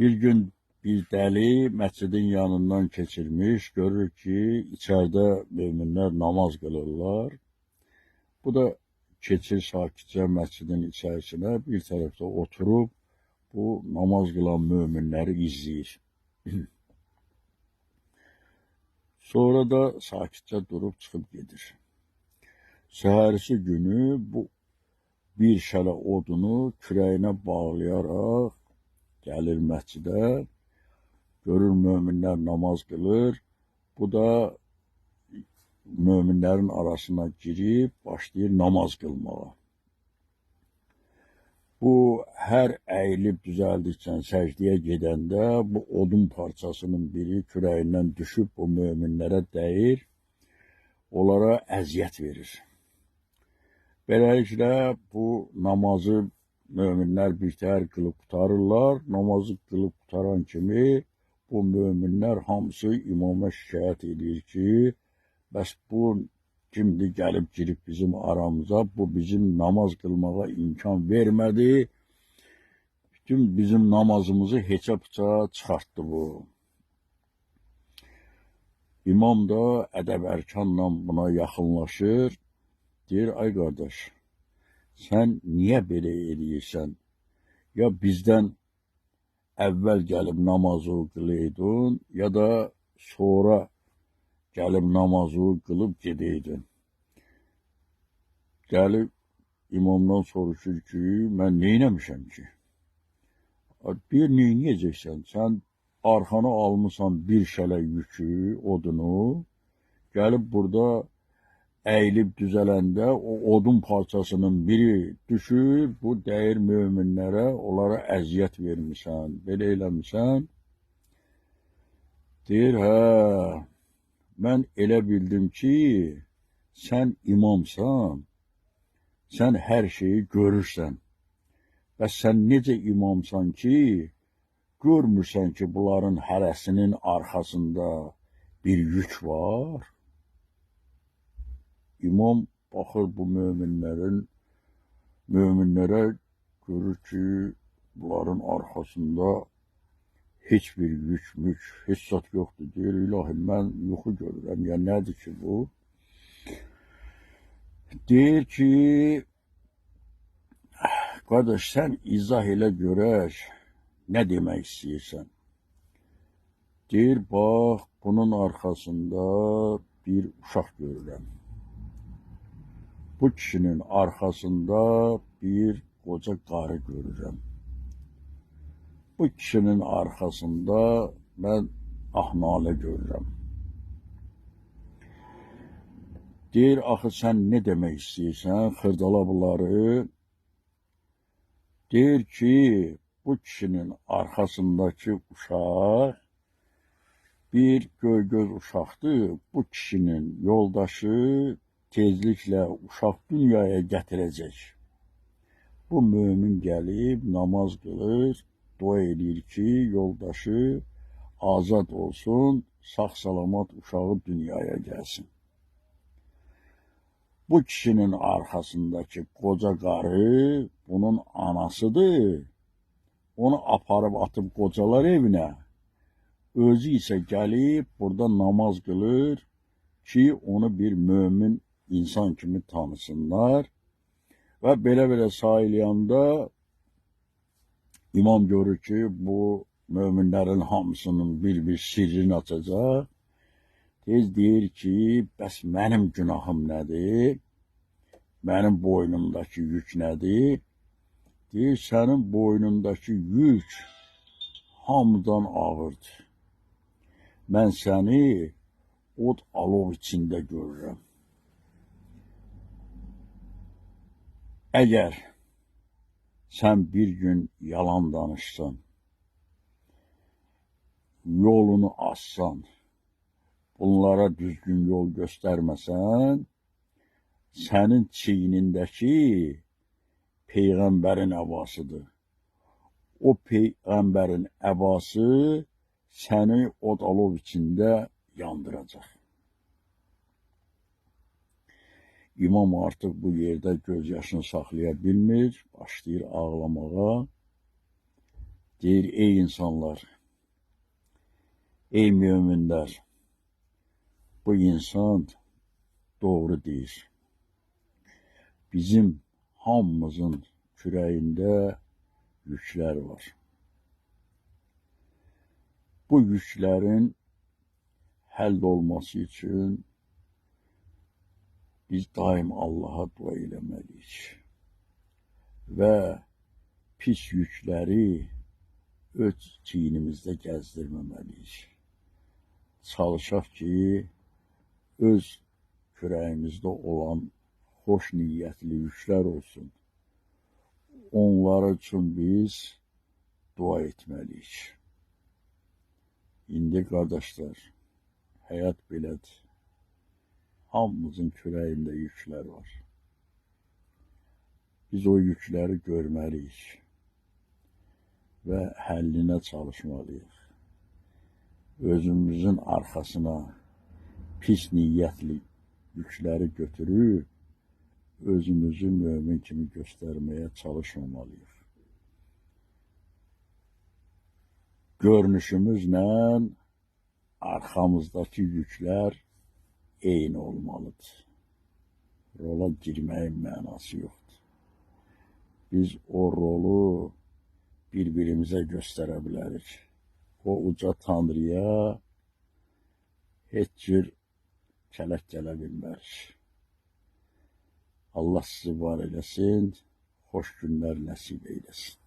Bir gün bir dəli məscidin yanından keçirmiş, görür ki, içəridə möminlər namaz qılırlar. Bu da keçir sakitcə məscidin içərisinə, bir tərəfdə oturub bu namaz qılan möminləri izləyir. Sonra da sakitcə durub çıxıb gedir. Səhərisi günü bu bir şələ odunu kürəyinə bağlayaraq gəlir məscidə, görür möminlər namaz qılır. Bu da möminlərin arasına girib başlayır namaz qılmağa. Bu hər əyilib düzəldikcə səcdiyə gedəndə bu odun parçasının biri kürəyindən düşüb bu möminlərə dəyir, onlara əziyyət verir. Beləliklə bu namazı möminlər birtəhər qılıb qutarırlar. Namazı qılıb qutaran kimi bu möminlər hamısı imama şikayət edir ki, bəs bu kimdir gəlib girib bizim aramıza, bu bizim namaz qılmağa imkan vermədi, bütün bizim namazımızı heçə bıça çıxartdı bu. İmam da ədəb-ərkanla buna yaxınlaşır, deyir, ay qardaş, sən niyə belə eləyirsən? Ya bizdən əvvəl gəlib namazı qılaydın, ya da sonra gəlib namazı qılıb gedeydin. Gəlib imamdan soruşur ki, mən neynəmişəm ki? Bir neynəyəcəksən? Sən arxana almışsan bir şələ yükü, odunu, gəlib burada əyilib düzələndə o odun parçasının biri düşür, bu dəyir möminlərə, onlara əziyyət vermişsən, belə eləmişsən. Deyir, hə, mən elə bildim ki, sən imamsan, sən hər şeyi görürsən. Bəs sən necə imamsan ki, görmürsən ki, bunların hərəsinin arxasında bir yük var? İmam baxır bu möminlərə görür ki, bunların arxasında heç bir yük, heç zat yoxdur. Deyir, ilahi, mən yuxu görürəm, ya nədir ki bu? Deyir ki, qardaş, sən izah elə görək, nə demək istəyirsən? Deyir, bax, bunun arxasında bir uşaq görürəm. Bu kişinin arxasında bir qoca qarı görürəm. Bu kişinin arxasında mən ahnalə görürəm. Deyir, axı sən nə demək istəyirsən, xırdala bunları? Deyir ki, bu kişinin arxasındakı uşaq bir göy-göz uşaqdır. Bu kişinin yoldaşı tezliklə uşaq dünyaya gətirəcək. Bu mömin gəlib namaz qılır, dua edir ki, yoldaşı azad olsun, sağ-salamat uşağı dünyaya gəlsin. Bu kişinin arxasındakı qoca qarı bunun anasıdır. Onu aparıb atıb qocalar evinə. Özü isə gəlib burada namaz qılır ki, onu bir mömin insan kimi tanısınlar. Və belə-belə sayılayanda İmam görür ki, bu möminlərin hamısının bir sirrini açacaq. Tez deyir ki, bəs mənim günahım nədir? Mənim boynumdakı yük nədir? Deyir, sənin boynundakı yük hamıdan ağırdır. Mən səni od alov içində görürəm. Əgər sən bir gün yalan danışsan, yolunu açsan, bunlara düzgün yol göstərməsən, sənin çiynindəki Peyğəmbərin əbasıdır. O Peyğəmbərin əbası səni od alov içində yandıracaq. İmam artıq bu yerdə göz yaşını saxlaya bilmir, başlayır ağlamağa. Deyir, ey insanlar, ey müminler, bu insan doğru deyir. Bizim hamımızın kürəyində yüklər var. Bu yüklərin həll olması üçün biz daim Allaha dua eləməliyik və pis yükləri öz çiynimizdə gəzdirməməliyik. Çalışaq ki, öz kürəyimizdə olan xoş niyyətli yüklər olsun. Onlar üçün biz dua etməliyik. İndi qardaşlar, həyat belədir. Hamımızın kürəyində yüklər var. Biz o yükləri görməliyik və həllinə çalışmalıyıq. Özümüzün arxasına pis niyyətli yükləri götürüb, özümüzü mömin kimi göstərməyə çalışmamalıyıq. Görünüşümüzlə arxamızdakı yüklər eyni olmalıdır. Rola girməyin mənası yoxdur. Biz o rolu bir-birimizə göstərə bilərik. O uca Tanrıya heç cür kələk gələ bilmərik. Allah sizi var eləsin, xoş günlər nəsib eyləsin.